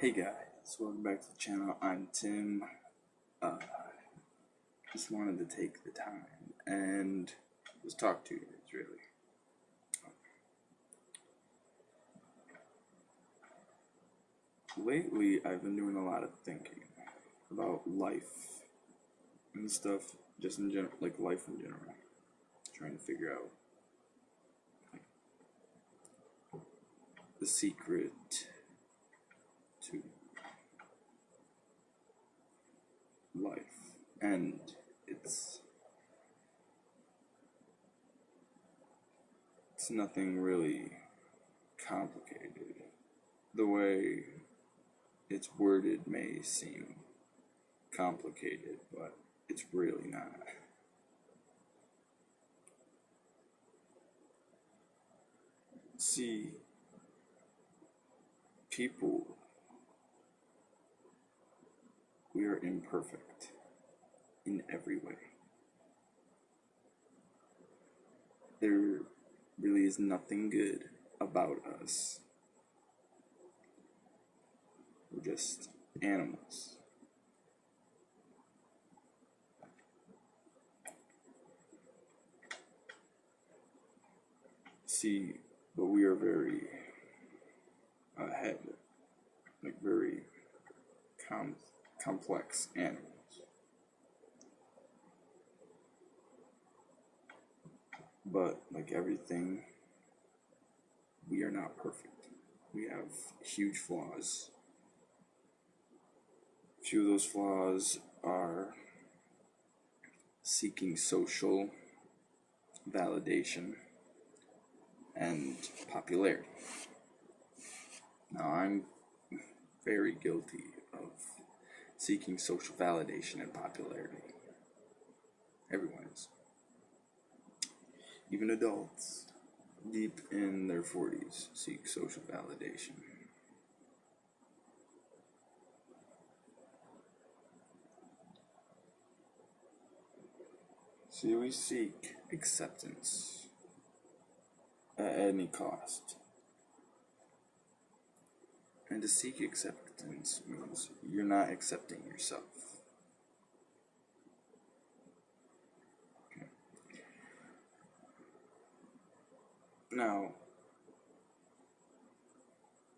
Hey guys, welcome back to the channel. I'm Tim. Just wanted to take the time and just talk to you guys, really. Lately, I've been doing a lot of thinking about life and stuff, just in general, like life in general. Trying to figure out the secret to life, and it's nothing really complicated. The way it's worded may seem complicated, but it's really not. See, people, we are imperfect in every way. There really is nothing good about us. We're just animals. See, but we are very ahead, like very complex animals. But like everything, we are not perfect. We have huge flaws. A few of those flaws are seeking social validation and popularity. Now, I'm very guilty of seeking social validation and popularity. Everyone is. Even adults, deep in their 40s, seek social validation. See, we seek acceptance at any cost. And to seek acceptance means you're not accepting yourself. Okay. Now,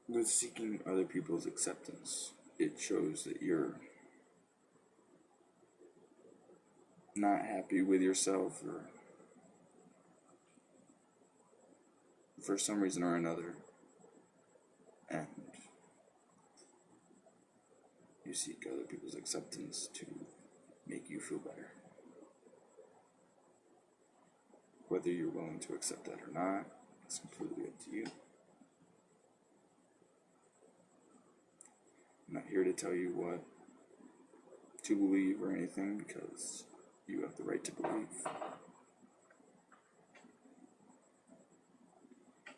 with seeking other people's acceptance, it shows that you're not happy with yourself, or for some reason or another, and you seek other people's acceptance to make you feel better. Whether you're willing to accept that or not, it's completely up to you. I'm not here to tell you what to believe or anything, because you have the right to believe.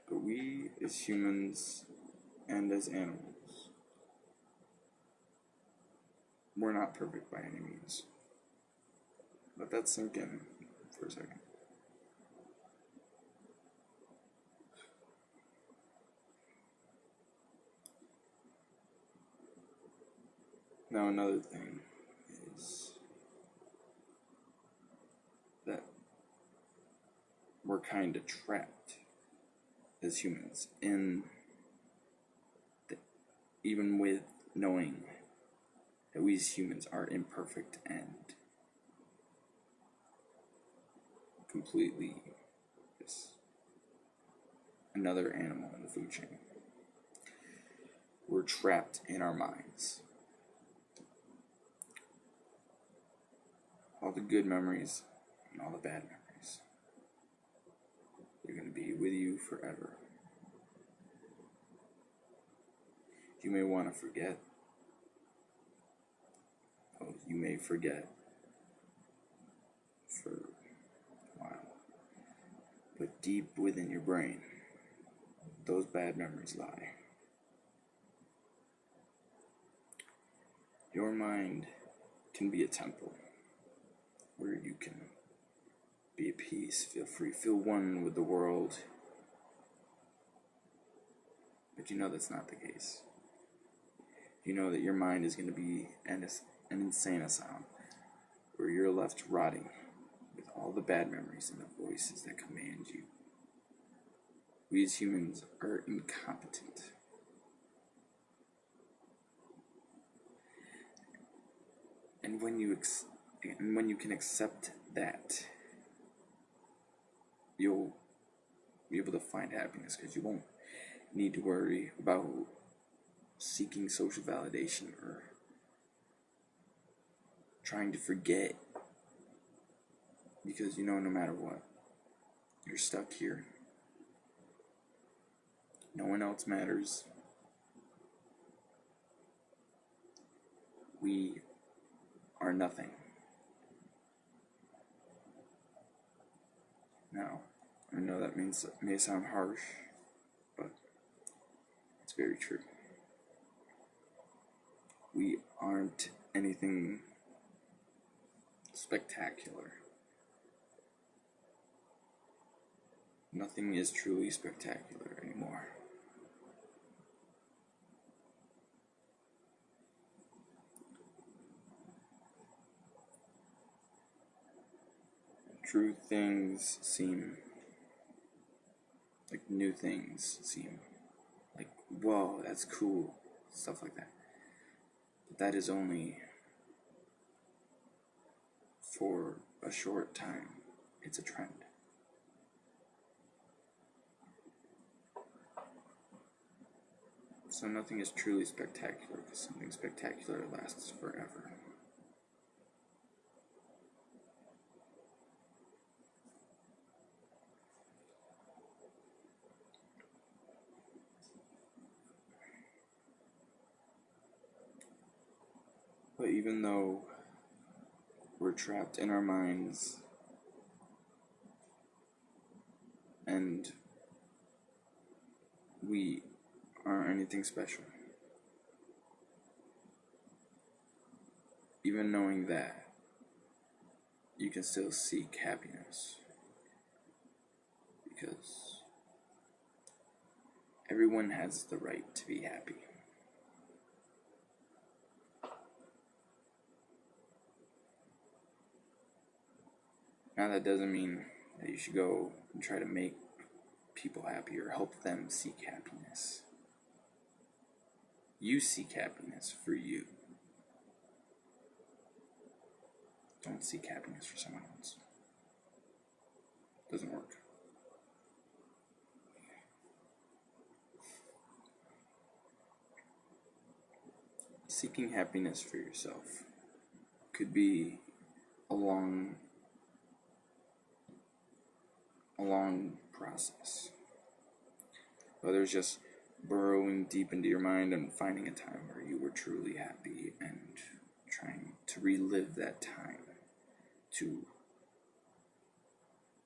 But we, as humans and as animals, we're not perfect by any means. Let that sink in for a second. Now, another thing is that we're kind of trapped as humans in even with knowing that we as humans are imperfect and completely just another animal in the food chain. We're trapped in our minds. All the good memories and all the bad memories, they're going to be with you forever. You may want to forget. Oh, you may forget for a while. But deep within your brain, those bad memories lie. Your mind can be a temple where you can be at peace, feel free, feel one with the world. But you know that's not the case. You know that your mind is going to be an insane asylum where you're left rotting with all the bad memories and the voices that command you. We as humans are incompetent. And when you can accept that, you'll be able to find happiness because you won't need to worry about seeking social validation or trying to forget, because you know no matter what, you're stuck here. No one else matters. We are nothing. Now, I know that may sound harsh, but it's very true. We aren't anything spectacular. Nothing is truly spectacular anymore. True things seem like new things seem like, whoa, that's cool, stuff like that. But that is only for a short time. It's a trend. So nothing is truly spectacular because something spectacular lasts forever. But even though we're trapped in our minds and we aren't anything special, even knowing that, you can still seek happiness, because everyone has the right to be happy. Now that doesn't mean that you should go and try to make people happy or help them seek happiness. You seek happiness for you. Don't seek happiness for someone else. Doesn't work. Seeking happiness for yourself could be a long process. Whether it's just burrowing deep into your mind and finding a time where you were truly happy and trying to relive that time, to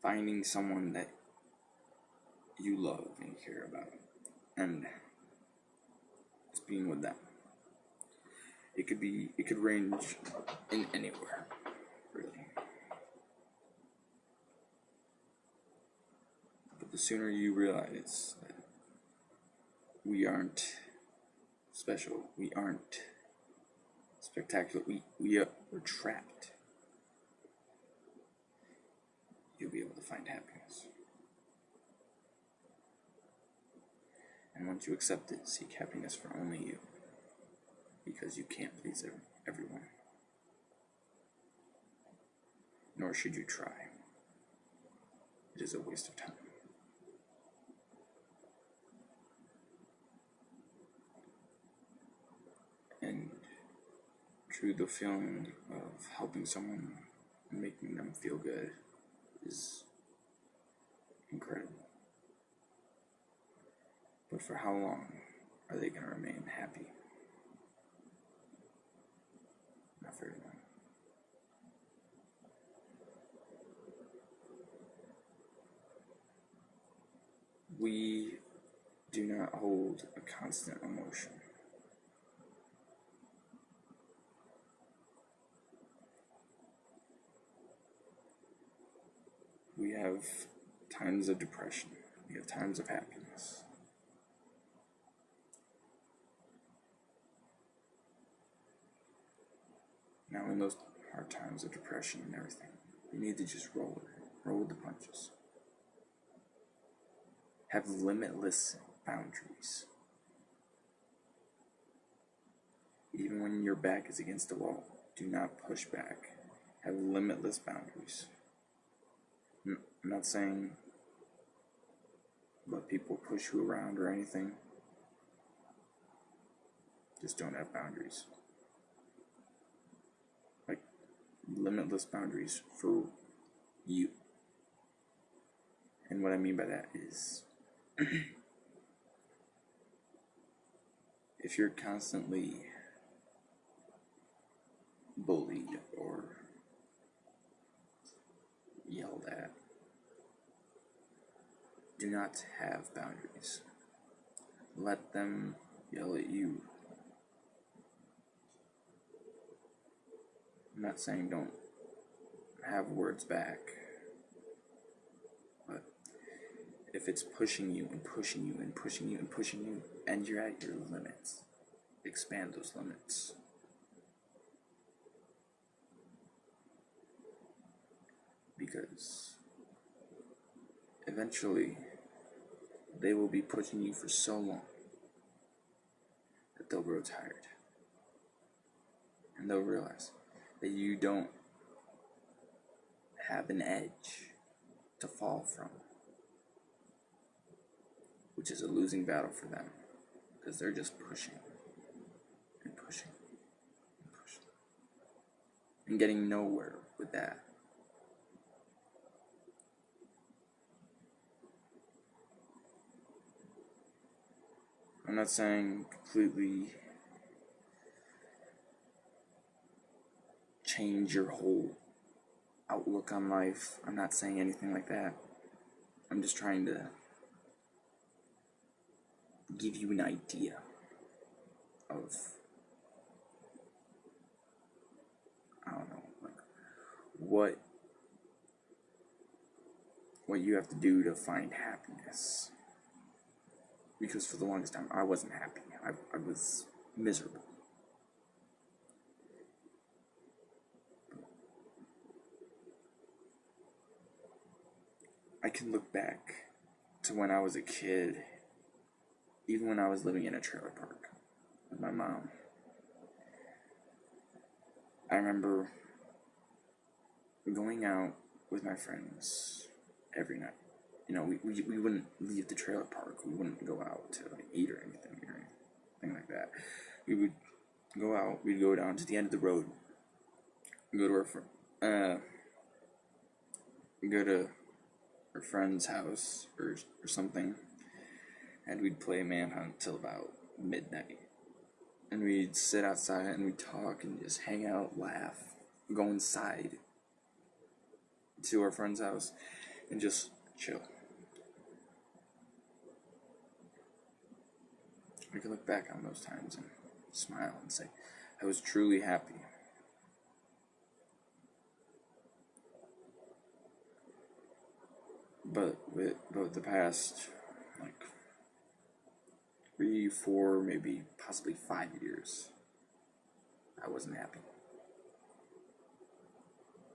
finding someone that you love and care about and just being with them. It could range in anywhere, really. But the sooner you realize that we aren't special, we aren't spectacular, we're trapped, you'll be able to find happiness. And once you accept it, seek happiness for only you, because you can't please everyone. Nor should you try. It is a waste of time. And true, the feeling of helping someone and making them feel good is incredible. But for how long are they going to remain happy? Not very long. We do not hold a constant emotion. We have times of depression. We have times of happiness. Now, in those hard times of depression and everything, you need to just roll with the punches. Have limitless boundaries. Even when your back is against the wall, do not push back. Have limitless boundaries. I'm not saying let people push you around or anything. Just don't have boundaries. Like, limitless boundaries for you. And what I mean by that is if you're constantly bullied or yelled at, do not have boundaries. Let them yell at you. I'm not saying don't have words back, but if it's pushing you and pushing you and pushing you and pushing you, and you're at your limits, expand those limits. Because eventually they will be pushing you for so long that they'll grow tired. And they'll realize that you don't have an edge to fall from, which is a losing battle for them, because they're just pushing and pushing and pushing and getting nowhere with that. I'm not saying completely change your whole outlook on life. I'm not saying anything like that. I'm just trying to give you an idea of, I don't know, like what you have to do to find happiness. Because for the longest time, I wasn't happy. I was miserable. I can look back to when I was a kid, even when I was living in a trailer park with my mom. I remember going out with my friends every night. You know, we wouldn't leave the trailer park. We wouldn't go out to like eat or anything like that. We would go out. We'd go down to the end of the road. Go to our friend's house or something, and we'd play manhunt till about midnight. And we'd sit outside and we'd talk and just hang out, laugh, go inside to our friend's house and just chill. I can look back on those times and smile and say, I was truly happy. But with the past, like 3, 4, maybe possibly 5 years, I wasn't happy.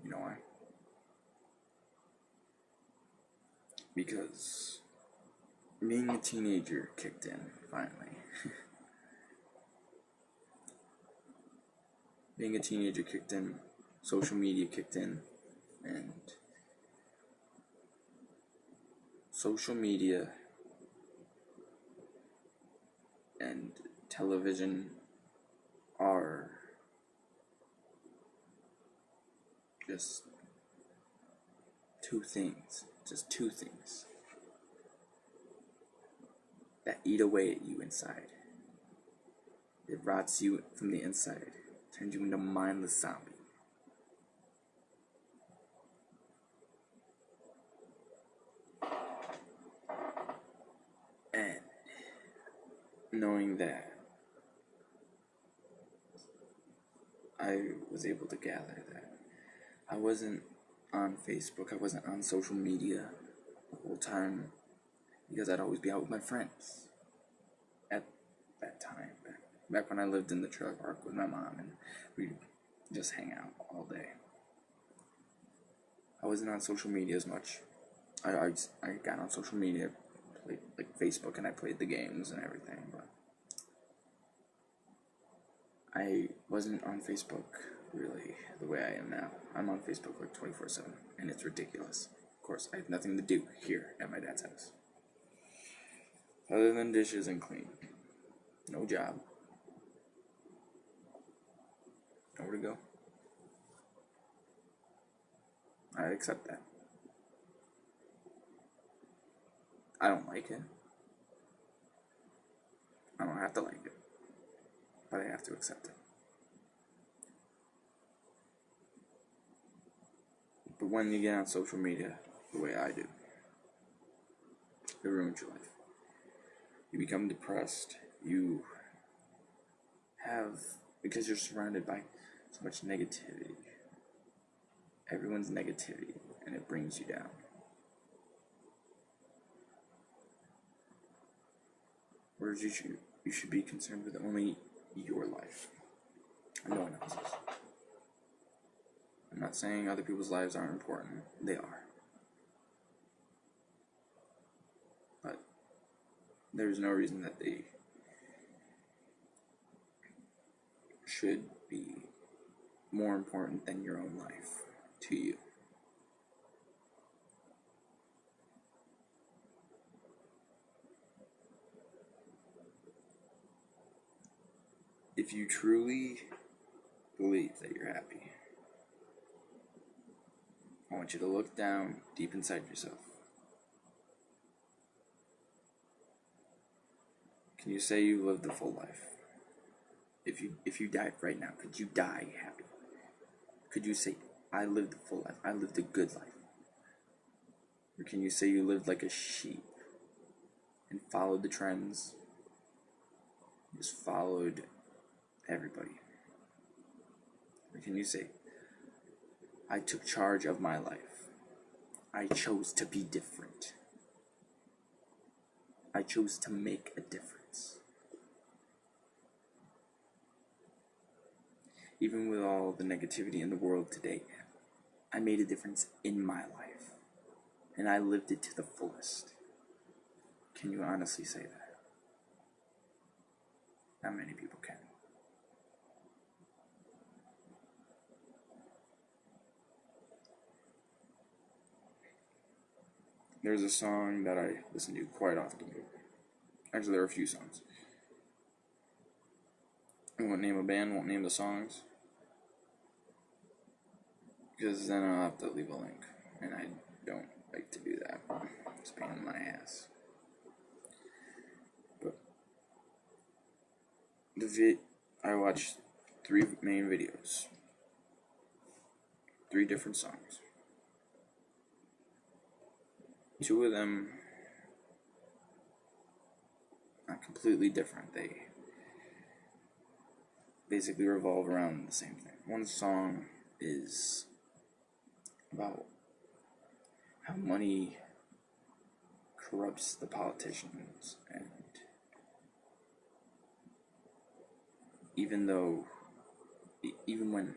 You know why? Because being a teenager kicked in, finally. Being a teenager kicked in, social media kicked in, and social media and television are just two things that eat away at you inside. It rots you from the inside, turns you into a mindless zombie. And knowing that, I was able to gather that I wasn't on Facebook, I wasn't on social media the whole time, because I'd always be out with my friends at that time. Back when I lived in the trailer park with my mom, and we'd just hang out all day. I wasn't on social media as much. I got on social media, played like Facebook, and I played the games and everything, but I wasn't on Facebook really the way I am now. I'm on Facebook like 24/7, and it's ridiculous. Of course, I have nothing to do here at my dad's house other than dishes and clean. No job. Nowhere to go. I accept that. I don't like it. I don't have to like it, but I have to accept it. But when you get on social media the way I do, it ruins your life. You become depressed. You have, because you're surrounded by so much negativity. Everyone's negativity, and it brings you down. Whereas you should be concerned with only your life, and no one else's. I'm not saying other people's lives aren't important. They are. But there's no reason that they should be more important than your own life to you. If you truly believe that you're happy, I want you to look down deep inside yourself. Can you say you lived a full life? If you died right now, could you die happy? Could you say, I lived a full life, I lived a good life? Or can you say you lived like a sheep and followed the trends, just followed everybody? Or can you say, I took charge of my life, I chose to be different, I chose to make a difference? Even with all the negativity in the world today, I made a difference in my life, and I lived it to the fullest. Can you honestly say that? Not many people can. There's a song that I listen to quite often. Actually, there are a few songs. I won't name a band, won't name the songs, because then I'll have to leave a link, and I don't like to do that. It's a pain in my ass. But I watched 3 main videos, 3 different songs. 2 of them are completely different. They basically revolve around the same thing. One song is about how money corrupts the politicians, and even when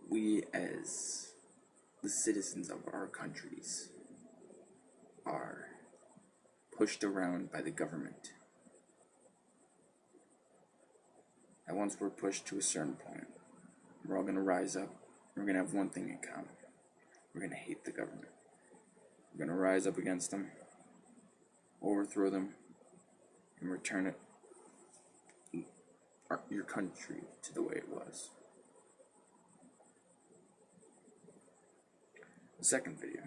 we as the citizens of our countries are pushed around by the government, and once we're pushed to a certain point, we're all going to rise up. We're going to have one thing in common. We're going to hate the government. We're going to rise up against them, overthrow them, and return your country to the way it was. The second video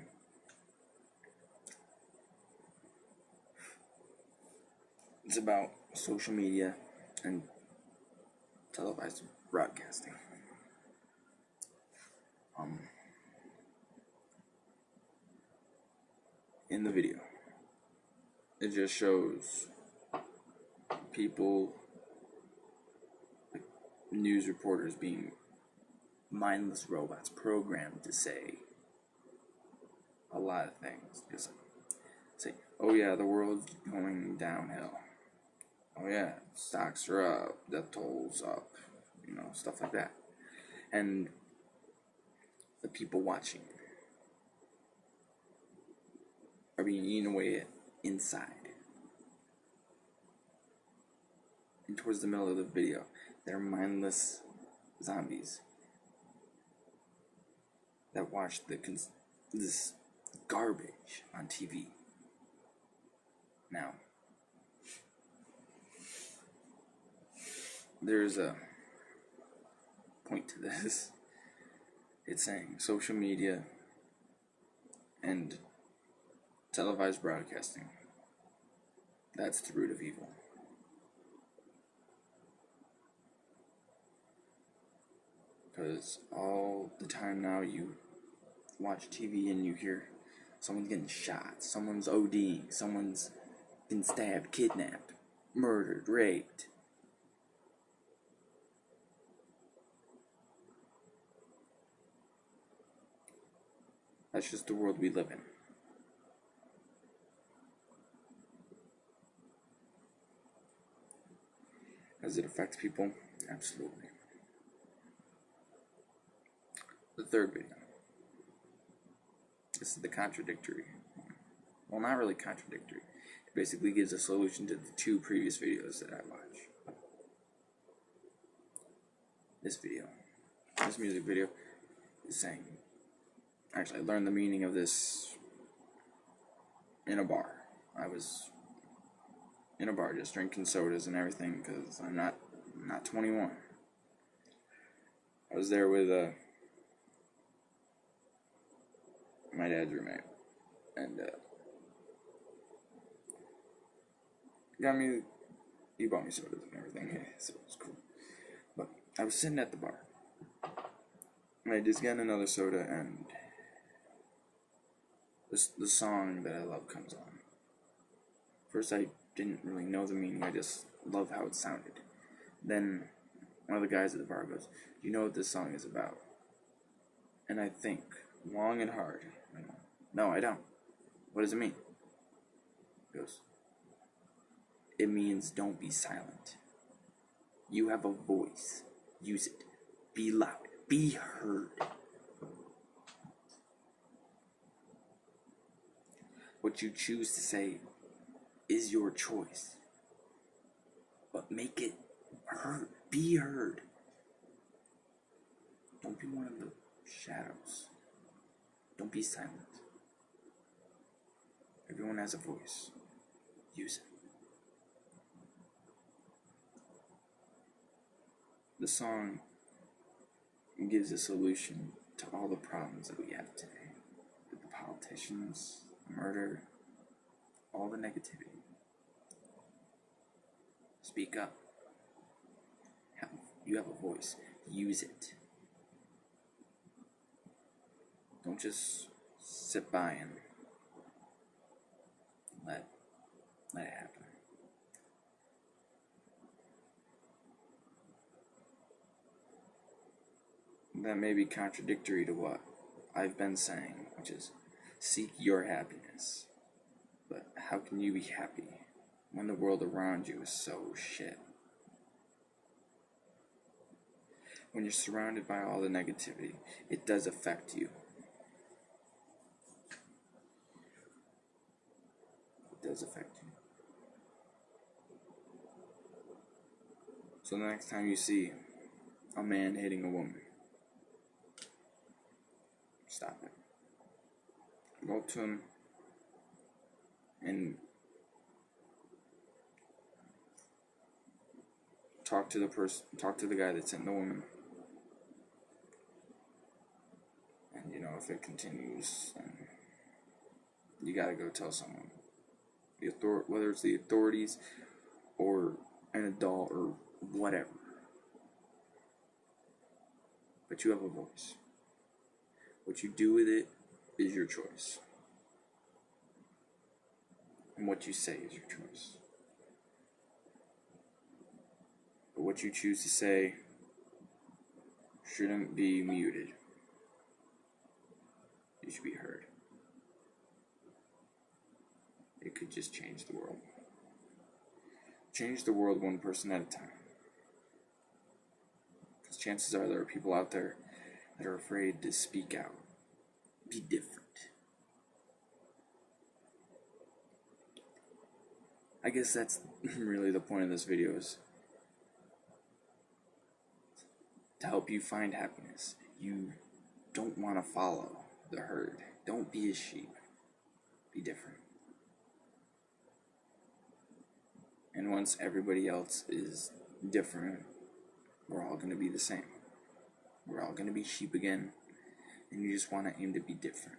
is about social media and televised broadcasting. In the video, it just shows people, like news reporters, being mindless robots programmed to say a lot of things. Just say, oh yeah, the world's going downhill. Oh yeah, stocks are up, death toll's up, stuff like that. And the people watching are being eaten away inside. And towards the middle of the video, they're mindless zombies that watch this garbage on TV. Now, there's a point to this. It's saying social media and televised broadcasting, that's the root of evil. Because all the time now you watch TV and you hear someone's getting shot, someone's ODing, someone's been stabbed, kidnapped, murdered, raped. That's just the world we live in. Does it affect people? Absolutely. The third video. This is the contradictory. Well, not really contradictory. It basically gives a solution to the two previous videos that I watched. This music video, is saying, actually, I learned the meaning of this in a bar. I was in a bar just drinking sodas and everything because I'm not 21. I was there with my dad's roommate, and he bought me sodas and everything, so it was cool. But I was sitting at the bar, and I just got another soda, and the song that I love comes on. First, I didn't really know the meaning, I just love how it sounded. Then, one of the guys at the bar goes, "Do you know what this song is about?" And I think long and hard. I go, "No, I don't. What does it mean?" He goes, "It means don't be silent. You have a voice. Use it. Be loud. Be heard. What you choose to say is your choice. But make it heard. Be heard. Don't be one of the shadows. Don't be silent. Everyone has a voice. Use it." The song gives a solution to all the problems that we have today. With the politicians, murder, all the negativity. Speak up. You have a voice. Use it. Don't just sit by and let it happen. That may be contradictory to what I've been saying, which is seek your happiness. But how can you be happy when the world around you is so shit? When you're surrounded by all the negativity, it does affect you. It does affect you. So the next time you see a man hitting a woman, stop it. Go up to him and talk to the guy that's hitting the woman. And if it continues, then you gotta go tell someone. Whether it's the authorities or an adult or whatever. But you have a voice. What you do with it is your choice. And what you say is your choice. But what you choose to say shouldn't be muted. It should be heard. It could just change the world. Change the world one person at a time. chances are there are people out there that are afraid to speak out. Be different. I guess that's really the point of this video, is to help you find happiness. You don't want to follow the herd. Don't be a sheep. Be different. And once everybody else is different, we're all going to be the same. We're all going to be sheep again, and you just want to aim to be different.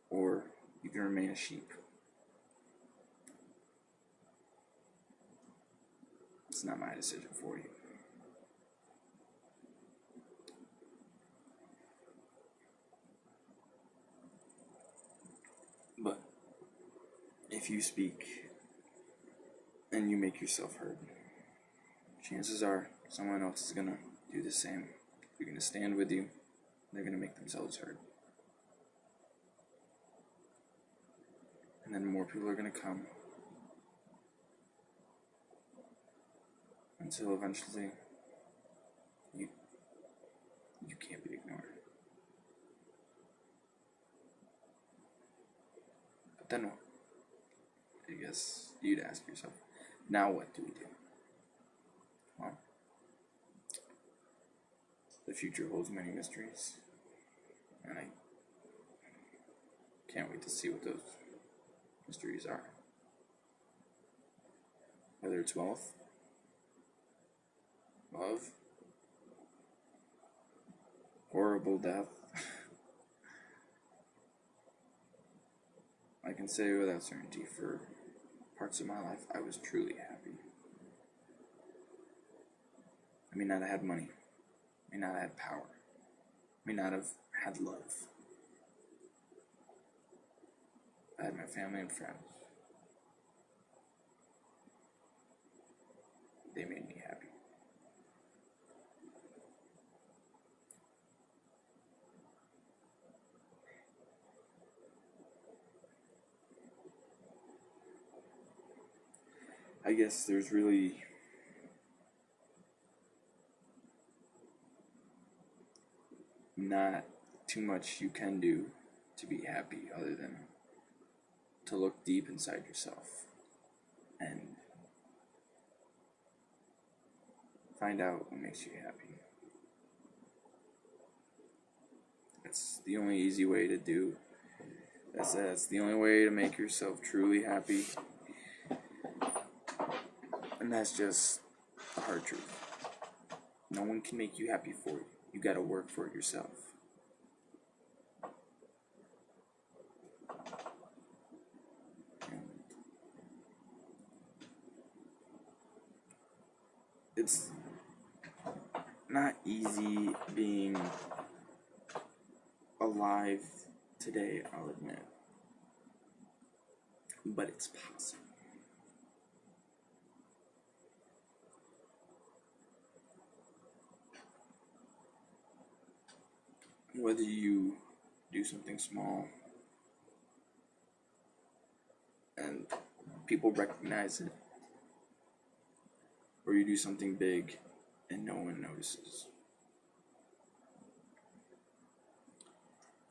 Or you can remain a sheep. It's not my decision for you. But if you speak and you make yourself heard, chances are someone else is going to do the same. They're going to stand with you. They're going to make themselves heard. And then more people are going to come. Until eventually you can't be ignored. But then what? I guess you'd ask yourself, now what do we do? Well, the future holds many mysteries, and I can't wait to see what those mysteries are. Whether it's wealth, love, horrible death. I can say without certainty, for parts of my life, I was truly happy. I may not have had money, may not have had power, may not have had love. I had my family and friends. They made me happy. I guess there's really not too much you can do to be happy other than to look deep inside yourself and find out what makes you happy. That's the only easy way to do. That's the only way to make yourself truly happy. And that's just the hard truth. No one can make you happy for you. You gotta work for it yourself. And it's not easy being alive today, I'll admit. But it's possible. Whether you do something small and people recognize it, or you do something big and no one notices.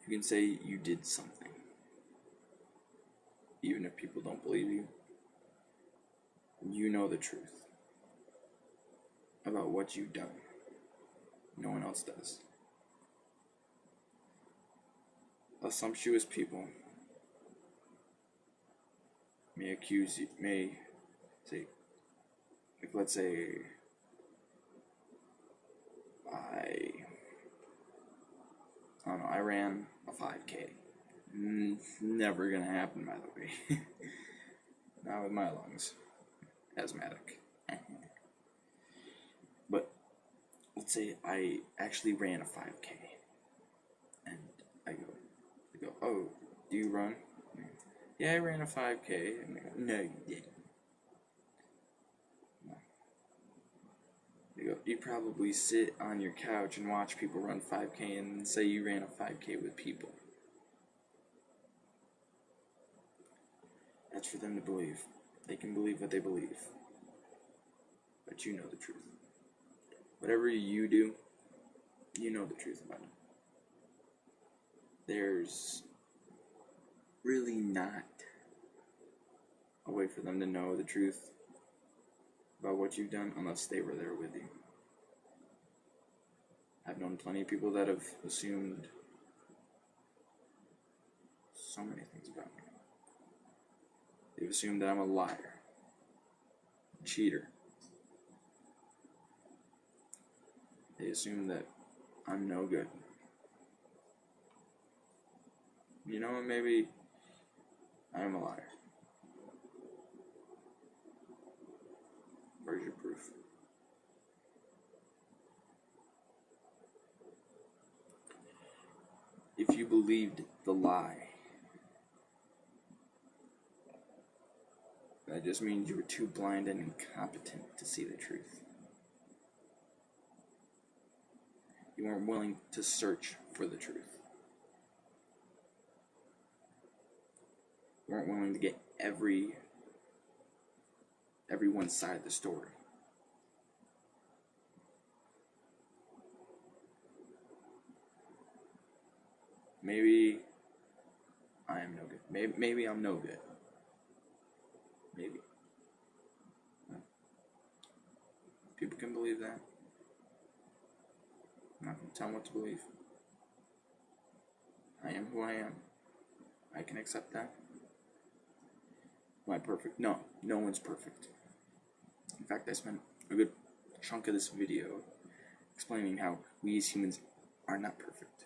You can say you did something, even if people don't believe you. You know the truth about what you've done. No one else does. Assumptuous people may accuse you, may say, like, let's say, I don't know, I ran a 5K. Never gonna happen, by the way. Not with my lungs. Asthmatic. But let's say I actually ran a 5K. And I go, oh, do you run? Yeah, I ran a 5K. And they go, no, you didn't. No. They go, you probably sit on your couch and watch people run 5K and say you ran a 5K with people. That's for them to believe. They can believe what they believe. But you know the truth. Whatever you do, you know the truth about it. There's really not a way for them to know the truth about what you've done unless they were there with you. I've known plenty of people that have assumed so many things about me. They've assumed that I'm a liar, a cheater. They assume that I'm no good. You know what? Maybe I'm a liar. Where's your proof? If you believed the lie, that just means you were too blind and incompetent to see the truth. You weren't willing to search for the truth. You weren't willing to get everyone's side of the story. Maybe I am no good. Maybe I'm no good. Maybe. People can believe that. I'm not going to tell them what to believe. I am who I am. I can accept that. Am I perfect? No, no one's perfect. In fact, I spent a good chunk of this video explaining how we as humans are not perfect.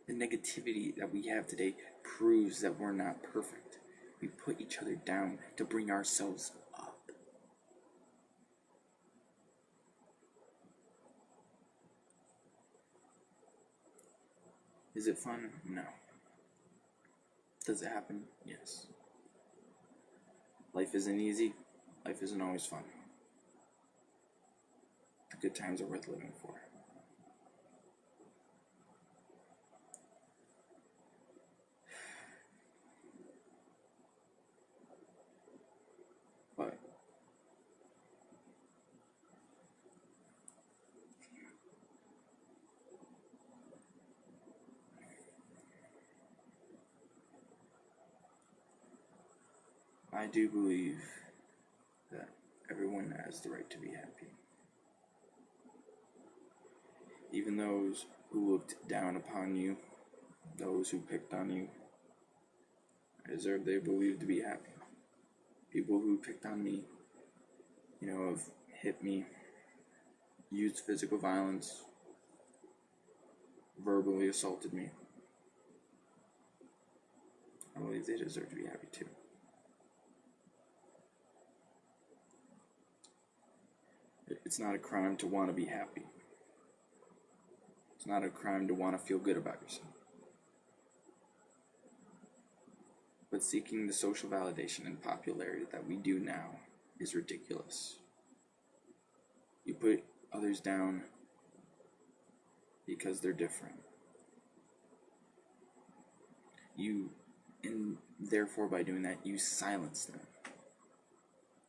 The negativity that we have today proves that we're not perfect. We put each other down to bring ourselves up. Is it fun? No. Does it happen? Yes. Life isn't easy. Life isn't always fun. The good times are worth living for. But I do believe that everyone has the right to be happy. Even those who looked down upon you, those who picked on you, deserve they believe to be happy. People who picked on me, have hit me, used physical violence, verbally assaulted me. I believe they deserve to be happy too. It's not a crime to want to be happy. It's not a crime to want to feel good about yourself. But seeking the social validation and popularity that we do now is ridiculous. You put others down because they're different. And therefore by doing that, you silence them.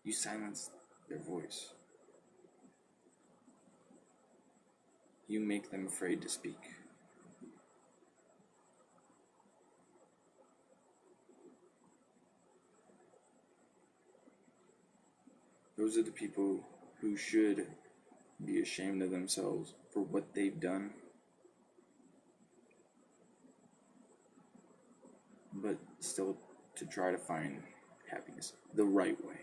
You silence their voice. You make them afraid to speak. Those are the people who should be ashamed of themselves for what they've done, but still to try to find happiness the right way.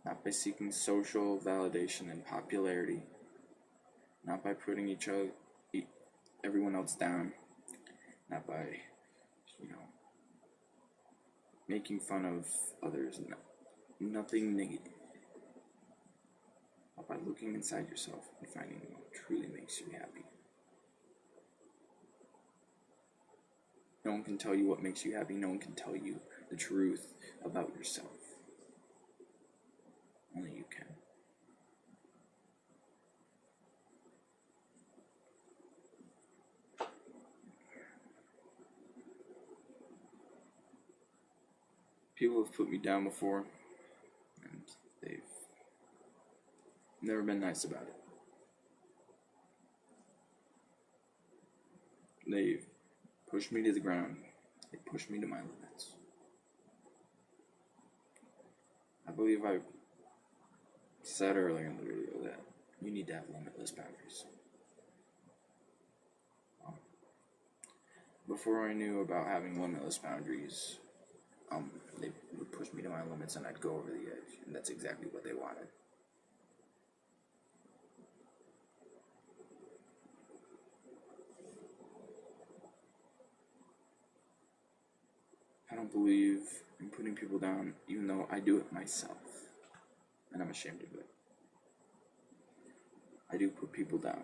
Not by seeking social validation and popularity, not by putting everyone else down, not by, making fun of others, nothing negative. But by looking inside yourself and finding what truly makes you happy. No one can tell you what makes you happy. No one can tell you the truth about yourself. Only you can. People have put me down before, and they've never been nice about it. They've pushed me to the ground. They pushed me to my limits. I believe I said earlier in the video that you need to have limitless boundaries. Before I knew about having limitless boundaries, they would push me to my limits and I'd go over the edge, and that's exactly what they wanted. I don't believe in putting people down, even though I do it myself, and I'm ashamed of it. I do put people down.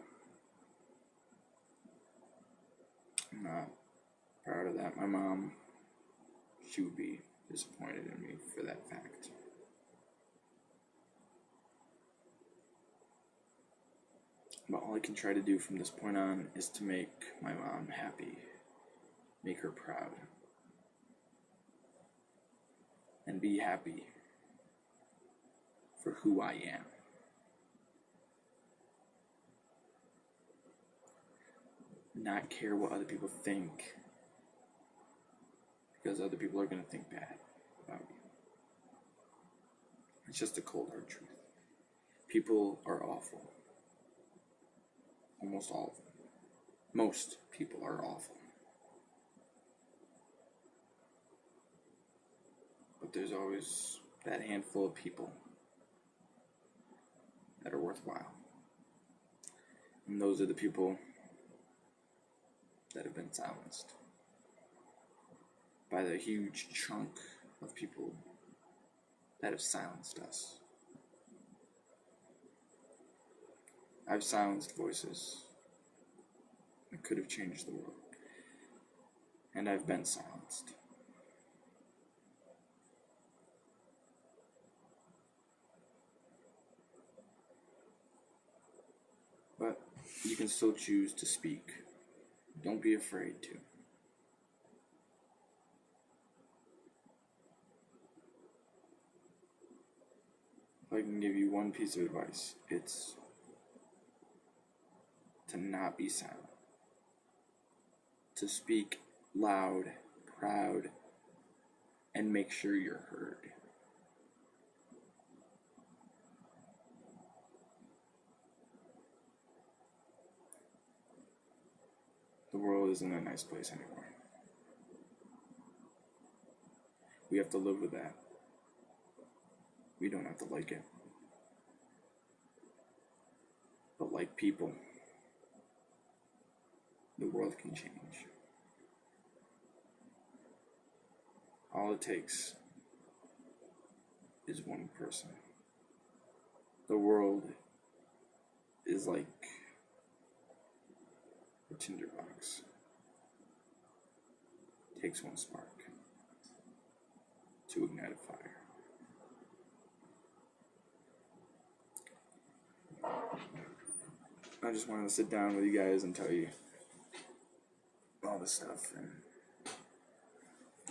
I'm not proud of that. My mom, she would be disappointed in me for that fact. But all I can try to do from this point on is to make my mom happy, make her proud, and be happy for who I am. Not care what other people think, because other people are going to think bad about you. It's just a cold hard truth. People are awful. Almost all of them. Most people are awful. But there's always that handful of people that are worthwhile. And those are the people that have been silenced by the huge chunk of people that have silenced us. I've silenced voices that could have changed the world, and I've been silenced. But you can still choose to speak. Don't be afraid to. If I can give you one piece of advice, it's to not be silent. To speak loud, proud, and make sure you're heard. The world isn't a nice place anymore. We have to live with that. We don't have to like it. But like people, the world can change. All it takes is one person. The world is like a tinderbox. It takes one spark to ignite a fire. I just wanted to sit down with you guys and tell you all this stuff, and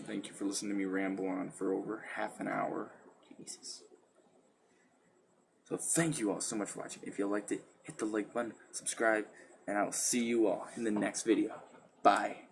thank you for listening to me ramble on for over half an hour. Jesus. So thank you all so much for watching. If you liked it, hit the like button, subscribe, and I will see you all in the next video. Bye.